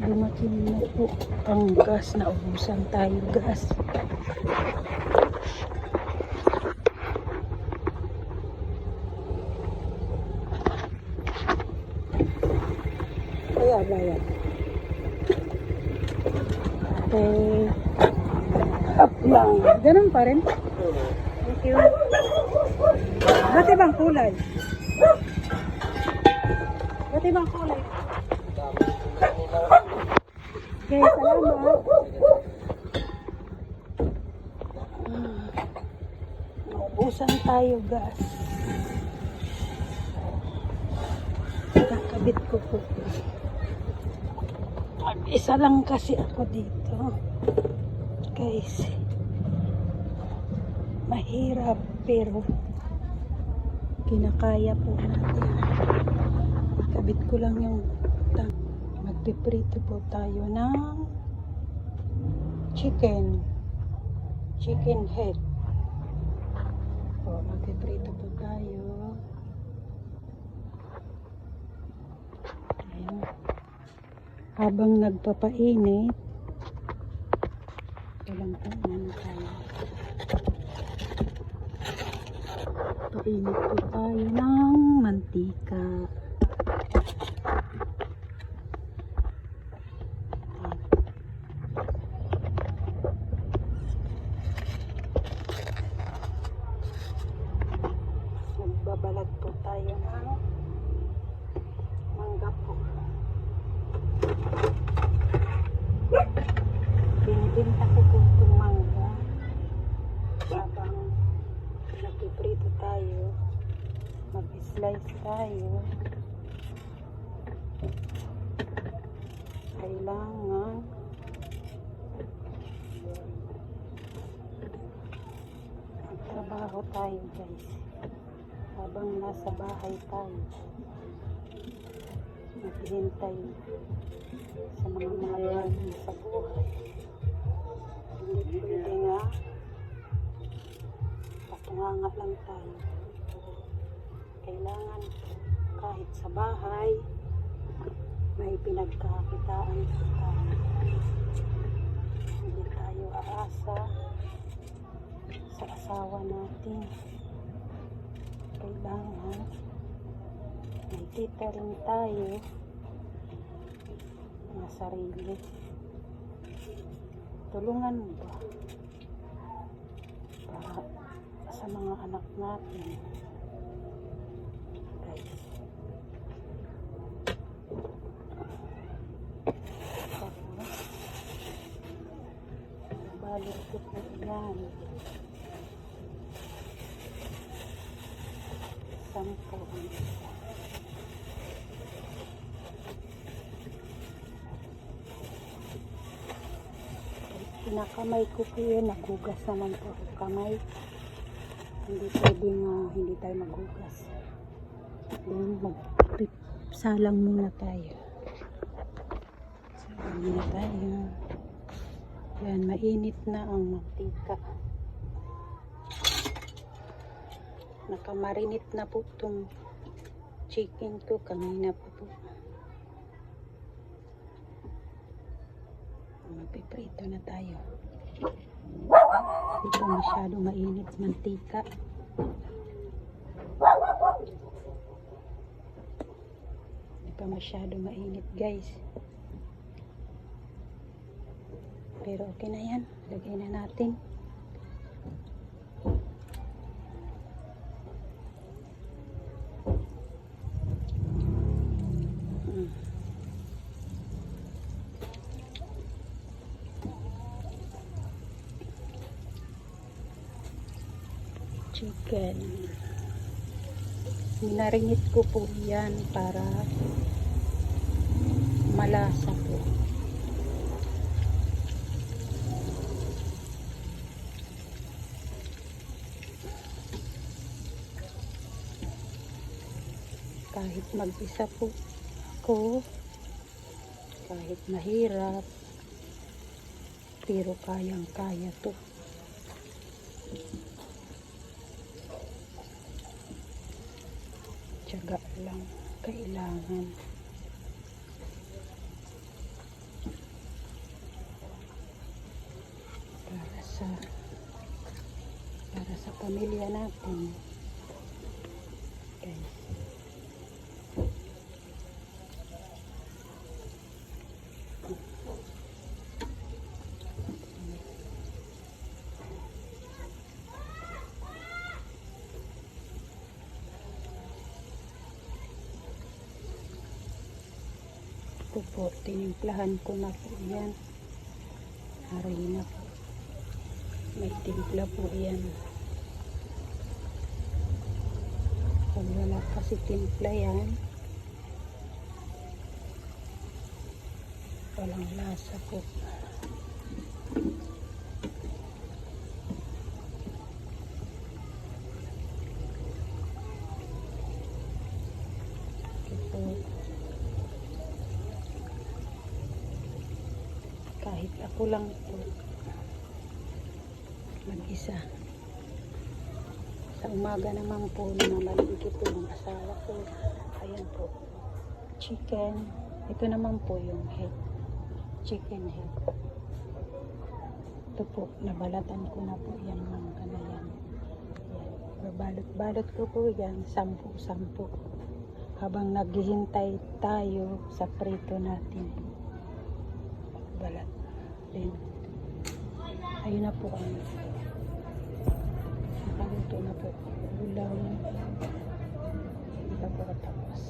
Dumating na po ang gas. Naubusan tayo gas. Kaya ba yan? Okay. Up lang. Ganun pa rin. Thank you. Ba't ibang kulay? Ba't ibang kulay? Okay, salamat. Naubusan tayo gas. Kakabit ko po. Isa lang kasi ako dito. Guys. Mahirap pero kinakaya po natin. Kabit ko lang yung magpiprito po tayo ng chicken head. O, magpiprito po tayo. Ayan. Habang nagpapainit, walang ano tayo. Painit po tayo ng mantika. Magbabalag po tayo ng mangga po. Binibinta ko po itong mangga habang nagpiprito tayo, mag-slice tayo. Kailangan magtrabaho tayo guys habang nasa bahay tayo, maghihintay sa mga mahal sa buhay. Hindi pwede nga patunganga lang tayo. Kailangan kahit sa bahay may pinagkakakitaan tayo. Hindi tayo aasa sa asawa natin. Kailangan may tita rin tayo na sarili. Tulungan mo ba para sa mga anak natin guys. Tapos balik ko po yan. Sampo ang isa. Pinakamay ko po yun, naghugas naman po ang kamay. Hindi pwedeng hindi tayo maghugas. Then magsalang muna tayo. Salang muna tayo. Yan, mainit na ang mantika. Nakamarinate na po itong chicken ko. Kanina po po. Magpiprito na tayo. Hindi pa masyado mainit mantika. Hindi pa masyado mainit guys. Pero okay na yan. Lagay na natin. Chicken. Minarinit ko po yan para malasa po. Kahit mag-isa po ako, kahit mahirap, pero kayang-kaya to. Tiyaga lang kailangan. pamilya natin. Guys. Ito po, tinimplahan ko na po yan. Harina po. May timpla po yan. Kung wala kasi timpla yan, walang lasa po. Ito po. Kahit ako lang po mag-isa. Sa umaga naman po namalingki po yung asawa ko. Ayan po. Chicken. Ito naman po yung head. Chicken head. Ito po. Nabalatan ko na po yan mga kanayan. Balot-balot ko po yan. 10-10. Habang naghihintay tayo sa prito natin. Balat. Then, ayun na po ang nakaluto na po. Ulam. Hindi pa po katapos.